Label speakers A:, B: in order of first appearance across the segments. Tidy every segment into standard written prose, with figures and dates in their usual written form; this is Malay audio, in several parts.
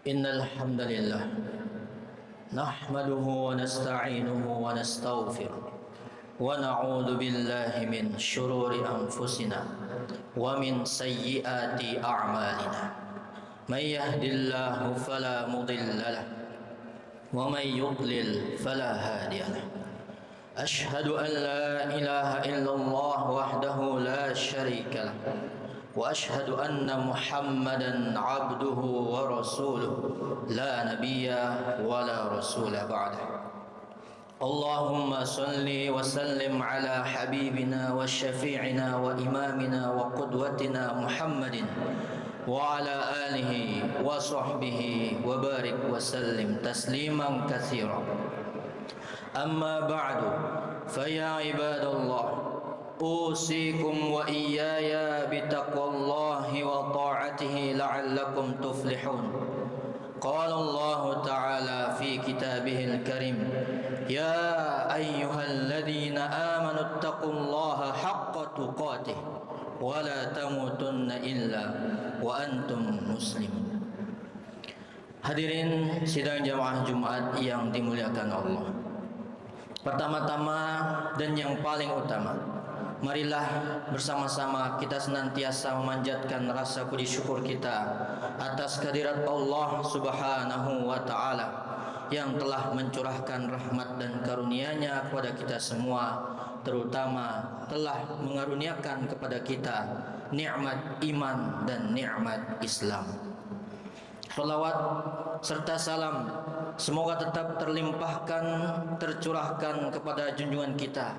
A: إن الحمد لله نحمده ونستعينه ونستغفره ونعوذ بالله من شرور أنفسنا ومن سيئات أعمالنا من يهد الله فلا مضل له ومن يضلل فلا هادي له أشهد أن لا إله إلا الله وحده لا شريك له وأشهد أن محمدا عبده ورسوله لا نبي ولا رسول بعده اللهم صل وسلم على حبيبنا وشفيعنا وإمامنا وقدوتنا محمد وعلى آله وصحبه وبارك وسلم تسليما كثيرا أما بعد فيا عباد الله أوصيكم وإياي بتقوى الله وطاعته لعلكم تفلحون قال الله تعالى في كتابه الكريم يا أيها الذين آمنوا اتقوا الله حق تقاته ولا تموتن إلا وأنتم مسلمون. Hadirin sidang jamaah Jumat yang dimuliakan Allah, pertama-tama dan yang paling utama, marilah bersama-sama kita senantiasa memanjatkan rasa puji syukur kita atas kehadirat Allah Subhanahu wa Ta'ala yang telah mencurahkan rahmat dan karunia-Nya kepada kita semua, terutama telah mengaruniakan kepada kita nikmat iman dan nikmat Islam. Salawat serta salam semoga tetap terlimpahkan, tercurahkan kepada junjungan kita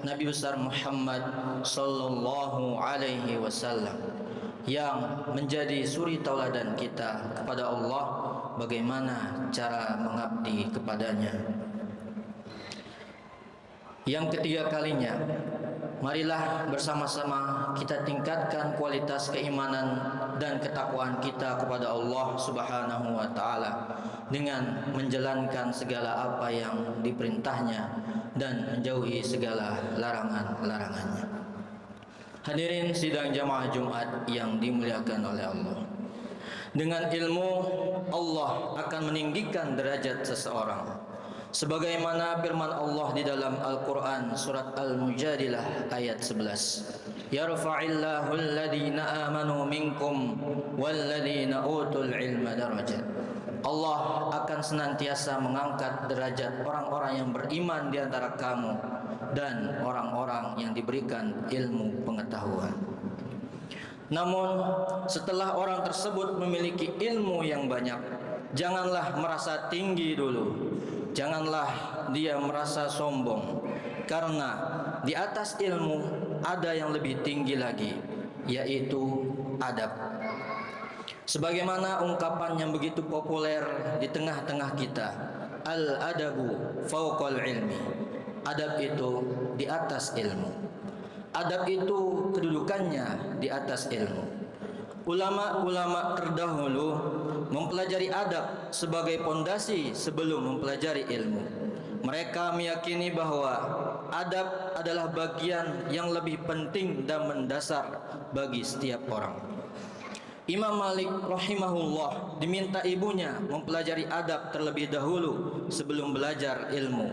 A: Nabi besar Muhammad sallallahu alaihi wasallam yang menjadi suri tauladan kita kepada Allah bagaimana cara mengabdi kepadanya. Yang ketiga kalinya, marilah bersama-sama kita tingkatkan kualitas keimanan dan ketakwaan kita kepada Allah Subhanahu wa Ta'ala dengan menjalankan segala apa yang diperintahnya dan menjauhi segala larangan-larangannya. Hadirin sidang jamaah Jumat yang dimuliakan oleh Allah, dengan ilmu Allah akan meninggikan derajat seseorang, sebagaimana firman Allah di dalam Al-Quran surat Al-Mujadilah ayat 11, yarfa'illahu alladhina amanu minkum walladhina utul ilma darajat. Allah akan senantiasa mengangkat derajat orang-orang yang beriman di antara kamu dan orang-orang yang diberikan ilmu pengetahuan. Namun setelah orang tersebut memiliki ilmu yang banyak, janganlah merasa tinggi dulu. Janganlah dia merasa sombong, karena di atas ilmu ada yang lebih tinggi lagi, yaitu adab. Sebagaimana ungkapan yang begitu populer di tengah-tengah kita, al-adabu fauqal ilmi. Adab itu di atas ilmu. Adab itu kedudukannya di atas ilmu. Ulama-ulama terdahulu mempelajari adab sebagai pondasi sebelum mempelajari ilmu. Mereka meyakini bahwa adab adalah bagian yang lebih penting dan mendasar bagi setiap orang. Imam Malik rahimahullah diminta ibunya mempelajari adab terlebih dahulu sebelum belajar ilmu.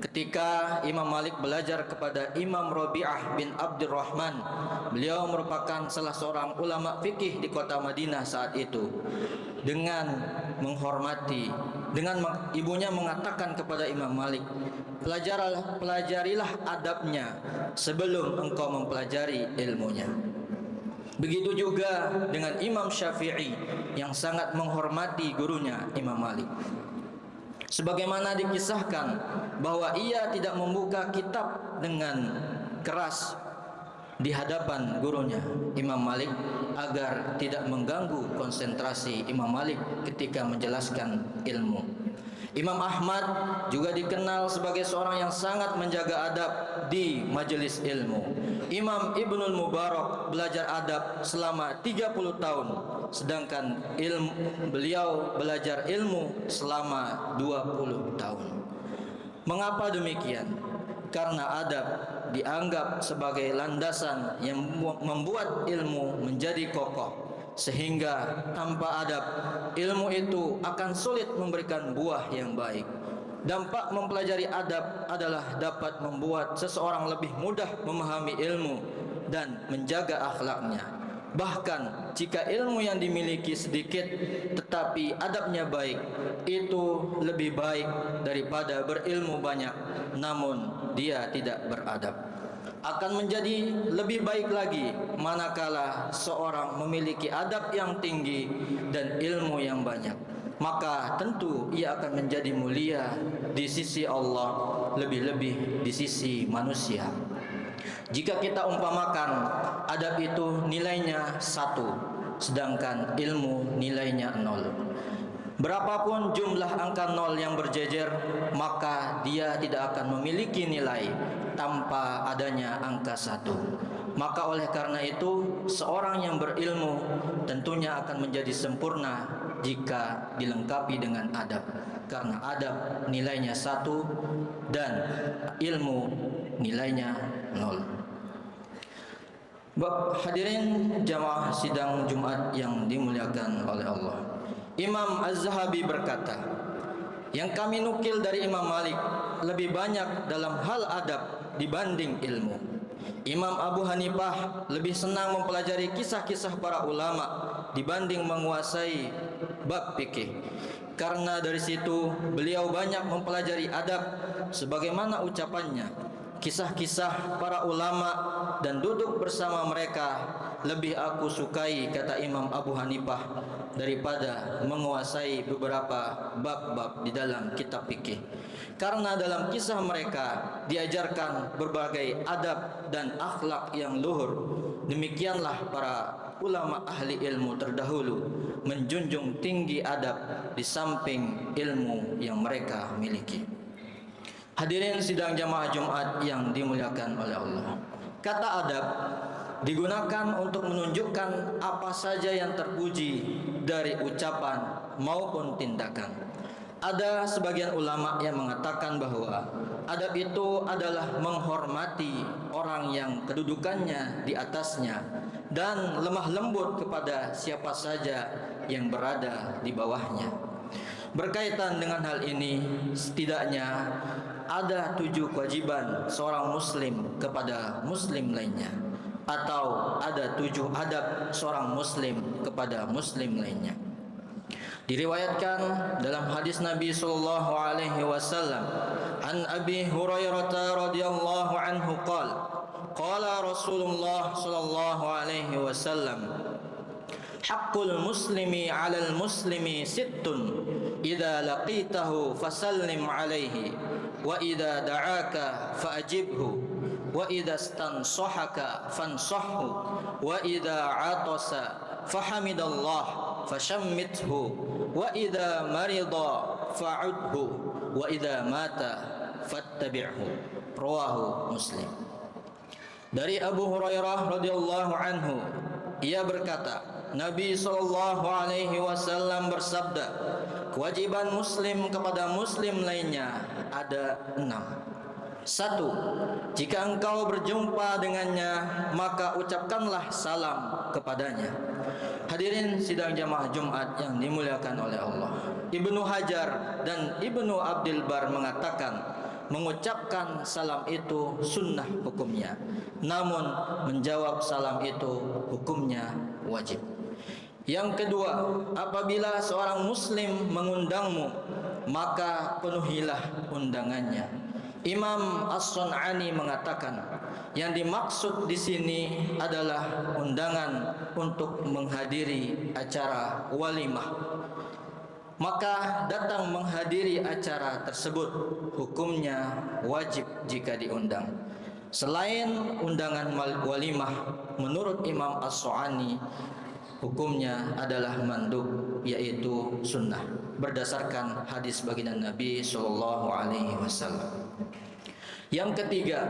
A: Ketika Imam Malik belajar kepada Imam Rabi'ah bin Abdurrahman, beliau merupakan salah seorang ulama fikih di kota Madinah saat itu. Dengan menghormati, ibunya mengatakan kepada Imam Malik, pelajarilah adabnya sebelum engkau mempelajari ilmunya. Begitu juga dengan Imam Syafi'i yang sangat menghormati gurunya Imam Malik. Sebagaimana dikisahkan bahwa ia tidak membuka kitab dengan keras di hadapan gurunya Imam Malik agar tidak mengganggu konsentrasi Imam Malik ketika menjelaskan ilmu. Imam Ahmad juga dikenal sebagai seorang yang sangat menjaga adab di majelis ilmu. Imam Ibnul Mubarak belajar adab selama 30 tahun, sedangkan beliau belajar ilmu selama 20 tahun. Mengapa demikian? Karena adab dianggap sebagai landasan yang membuat ilmu menjadi kokoh, sehingga tanpa adab ilmu itu akan sulit memberikan buah yang baik. Dampak mempelajari adab adalah dapat membuat seseorang lebih mudah memahami ilmu dan menjaga akhlaknya. Bahkan jika ilmu yang dimiliki sedikit tetapi adabnya baik, itu lebih baik daripada berilmu banyak namun dia tidak beradab. Akan menjadi lebih baik lagi manakala seorang memiliki adab yang tinggi dan ilmu yang banyak. Maka tentu ia akan menjadi mulia di sisi Allah, lebih-lebih di sisi manusia. Jika kita umpamakan adab itu nilainya 1, sedangkan ilmu nilainya 0. Berapapun jumlah angka 0 yang berjejer, maka dia tidak akan memiliki nilai tanpa adanya angka 1. Maka oleh karena itu, seorang yang berilmu tentunya akan menjadi sempurna jika dilengkapi dengan adab. Karena adab nilainya 1 dan ilmu nilainya 0. Hadirin jamaah sidang Jumat yang dimuliakan oleh Allah, Imam Az-Zahabi berkata, yang kami nukil dari Imam Malik lebih banyak dalam hal adab dibanding ilmu. Imam Abu Hanifah lebih senang mempelajari kisah-kisah para ulama dibanding menguasai bab fikih. Karena dari situ beliau banyak mempelajari adab, sebagaimana ucapannya, kisah-kisah para ulama dan duduk bersama mereka lebih aku sukai, kata Imam Abu Hanifah, daripada menguasai beberapa bab-bab di dalam kitab fikih. Karena dalam kisah mereka diajarkan berbagai adab dan akhlak yang luhur. Demikianlah para ulama ahli ilmu terdahulu menjunjung tinggi adab di samping ilmu yang mereka miliki. Hadirin sidang jamaah Jumat yang dimuliakan oleh Allah, kata adab digunakan untuk menunjukkan apa saja yang terpuji dari ucapan maupun tindakan. Ada sebagian ulama yang mengatakan bahwa adab itu adalah menghormati orang yang kedudukannya di atasnya dan lemah lembut kepada siapa saja yang berada di bawahnya. Berkaitan dengan hal ini, setidaknya ada 7 kewajiban seorang muslim kepada muslim lainnya, atau ada 7 adab seorang muslim kepada muslim lainnya. Diriwayatkan dalam hadis Nabi sallallahu alaihi wasallam, an Abi Hurairah radhiyallahu anhu qala Rasulullah sallallahu alaihi wasallam, haqqul muslimi 'alal muslimi sittun idza laqitahu fasallim alaihi wa idza da'aka fa'ajibhu wa idza istansahaka fansahhu wa idza 'atasa fahamidallah fashammithu wa idza marida fa'udhu wa idza mata fattabi'hu. Rawahu Muslim. Dari Abu Hurairah radhiyallahu anhu, ia berkata, Nabi sallallahu alaihi wasallam bersabda, kewajiban muslim kepada muslim lainnya ada 6. 1. Jika engkau berjumpa dengannya, maka ucapkanlah salam kepadanya. Hadirin sidang jamaah Jumat yang dimuliakan oleh Allah, Ibnu Hajar dan Ibnu Abdul Bar mengatakan, mengucapkan salam itu sunnah hukumnya, namun menjawab salam itu hukumnya wajib. Yang kedua, apabila seorang muslim mengundangmu, maka penuhilah undangannya. Imam As-Sun'ani mengatakan, yang dimaksud di sini adalah undangan untuk menghadiri acara walimah. Maka datang menghadiri acara tersebut hukumnya wajib jika diundang. Selain undangan walimah, menurut Imam As-Sun'ani hukumnya adalah mandub, yaitu sunnah, berdasarkan hadis baginda Nabi sallallahu alaihi wasallam. Yang ketiga,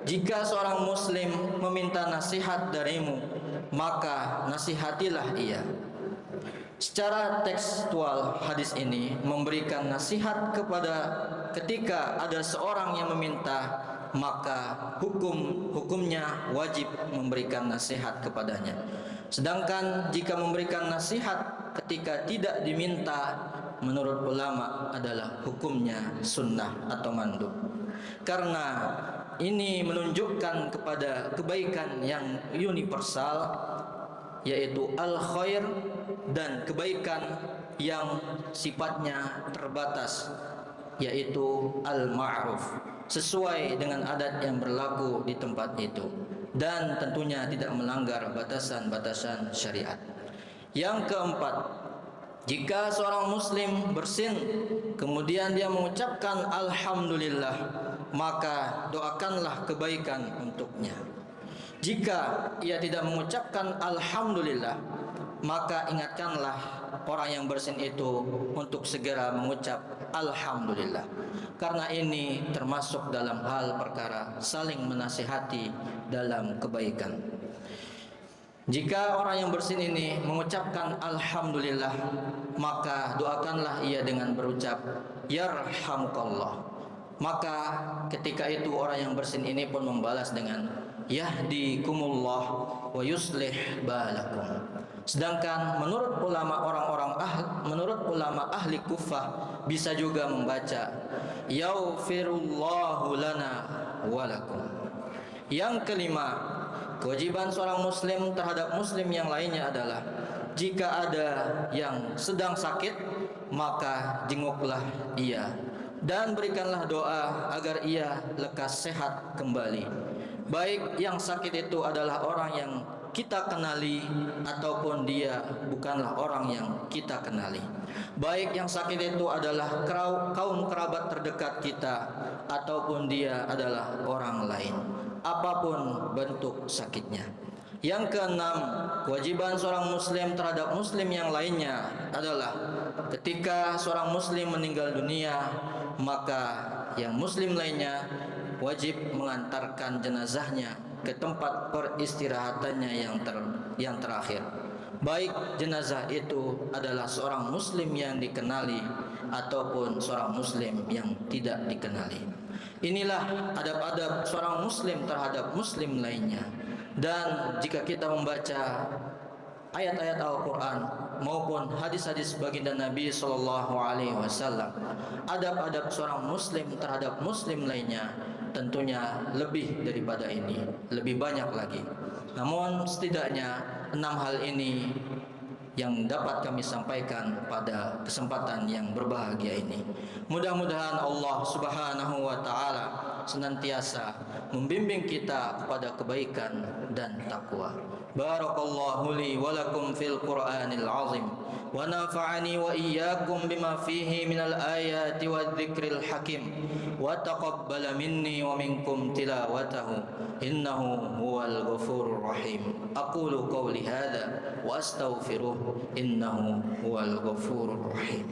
A: jika seorang muslim meminta nasihat darimu, maka nasihatilah ia. Secara tekstual, hadis ini memberikan nasihat kepada ketika ada seorang yang meminta, maka hukumnya wajib memberikan nasihat kepadanya. Sedangkan jika memberikan nasihat ketika tidak diminta, menurut ulama adalah hukumnya sunnah atau mandub. Karena ini menunjukkan kepada kebaikan yang universal, yaitu al-khair, dan kebaikan yang sifatnya terbatas, yaitu al-ma'ruf, sesuai dengan adat yang berlaku di tempat itu, dan tentunya tidak melanggar batasan-batasan syariat. Yang keempat, jika seorang muslim bersin kemudian dia mengucapkan alhamdulillah, maka doakanlah kebaikan untuknya. Jika ia tidak mengucapkan alhamdulillah, maka ingatkanlah orang yang bersin itu untuk segera mengucap alhamdulillah. Karena ini termasuk dalam hal perkara saling menasihati dalam kebaikan. Jika orang yang bersin ini mengucapkan alhamdulillah, maka doakanlah ia dengan berucap yarhamukallah. Maka ketika itu orang yang bersin ini pun membalas dengan yahdikumullah wa yuslih balakum. Sedangkan menurut ulama ahli Kufah bisa juga membaca yaghfirullahu lana walakum. Yang kelima, kewajiban seorang muslim terhadap muslim yang lainnya adalah jika ada yang sedang sakit, maka jenguklah ia dan berikanlah doa agar ia lekas sehat kembali. Baik yang sakit itu adalah orang yang kita kenali ataupun dia bukanlah orang yang kita kenali. Baik yang sakit itu adalah kaum kerabat terdekat kita ataupun dia adalah orang lain, apapun bentuk sakitnya. Yang keenam, kewajiban seorang muslim terhadap muslim yang lainnya adalah ketika seorang muslim meninggal dunia, maka yang muslim lainnya wajib mengantarkan jenazahnya ke tempat peristirahatannya yang terakhir. Baik jenazah itu adalah seorang muslim yang dikenali ataupun seorang muslim yang tidak dikenali. Inilah adab-adab seorang muslim terhadap muslim lainnya. Dan jika kita membaca ayat-ayat Al-Quran maupun hadis-hadis baginda Nabi SAW, adab-adab seorang muslim terhadap muslim lainnya tentunya lebih daripada ini, lebih banyak lagi. Namun setidaknya 6 hal ini yang dapat kami sampaikan pada kesempatan yang berbahagia ini. Mudah-mudahan Allah Subhanahu wa taala senantiasa membimbing kita kepada kebaikan dan takwa. Barakallahu li wa lakum fil Qur'anil azim wa nafa'ani wa iyyakum bima fihi minal ayati wadh-dhikril hakim wa taqabbala minni wa minkum tilawatahu innahu huwal ghafurur rahim. Aqulu qawli hadza wa astaghfiruh innahu huwal ghafurur rahim.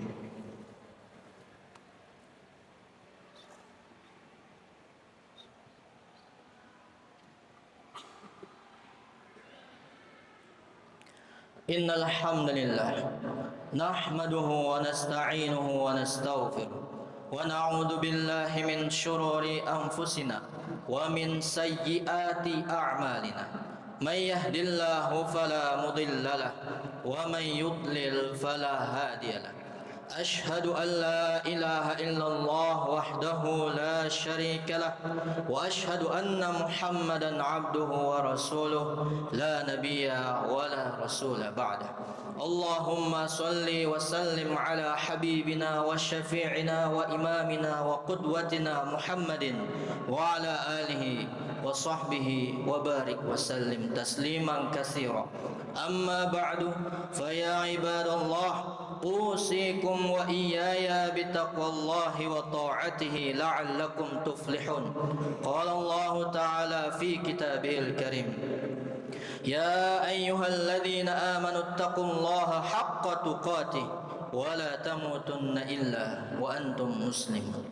A: Innal hamdalillah nahmaduhu wa nasta'inuhu wa nastaghfiruh wa na'udzu billahi min shururi anfusina wa min sayyiati a'malina. May yahdihillahu fala mudilla lahu wa may yudlil fala hadiya lahu. Ashhadu an la ilaha illallah wahdahu la syarika lah wa ashhadu anna Muhammadan abduhu wa rasuluh la nabiyya wa la rasula ba'dah. Allahumma salli wa sallim ala habibina wa syafi'ina wa imamina wa qudwatina Muhammadin wa ala alihi wa sahbihi wa barik wa sallim tasliman katsira. Amma ba'du, fa ya ibadallah أوصيكم وإياي بتقوى الله وطاعته لعلكم تفلحون. قال الله تعالى في كتابه الكريم يا أيها الذين آمنوا اتقوا الله حق تقاته ولا تموتن إلا وأنتم مسلمون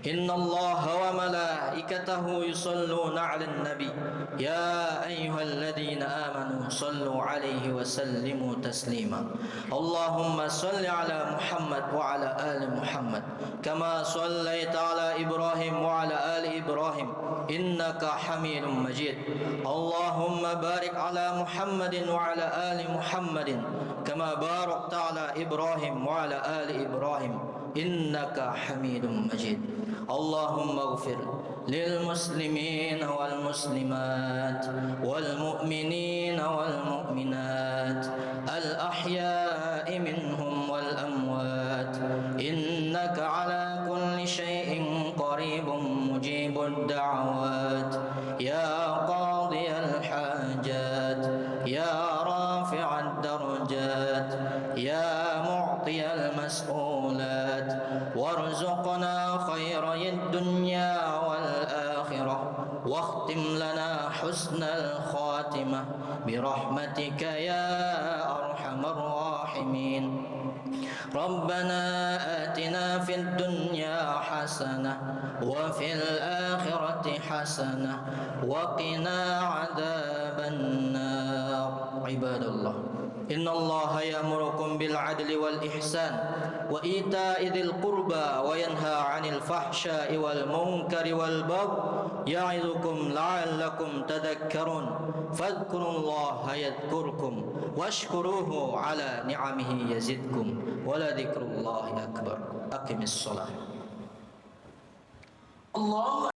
A: إن الله وملائكته يصلون على النبي يا أيها الذين آمنوا صلوا عليه وسلموا تسليما اللهم صل على محمد وعلى آل محمد كما صليت على إبراهيم وعلى آل إبراهيم إنك حميد مجيد اللهم بارك على محمد وعلى آل محمد كما باركت على إبراهيم وعلى آل إبراهيم إنك حميد مجيد اللهم اغفر للمسلمين والمسلمات والمؤمنين والمؤمنات الأحياء منهم والأموات إنك على كل شيء قريب مجيب الدعوات يا قاضي الحاجات يا رافع الدرجات يا معطي المسؤولات وارزقنا خيري الدنيا والآخرة واختم لنا حسن الخاتمة برحمتك يا أرحم الراحمين ربنا آتنا في الدنيا حسنة وفي الآخرة حسنة وقنا عذاب النار عباد الله إن الله يأمركم بالعدل والإحسان وإيتاء ذي القربى وينهى عن الفحشاء والمنكر والبغي يعظكم لعلكم تذكرون فاذكروا الله يذكركم واشكروه على نعمه يزدكم ولذكر الله أكبر أقم الصلاة الله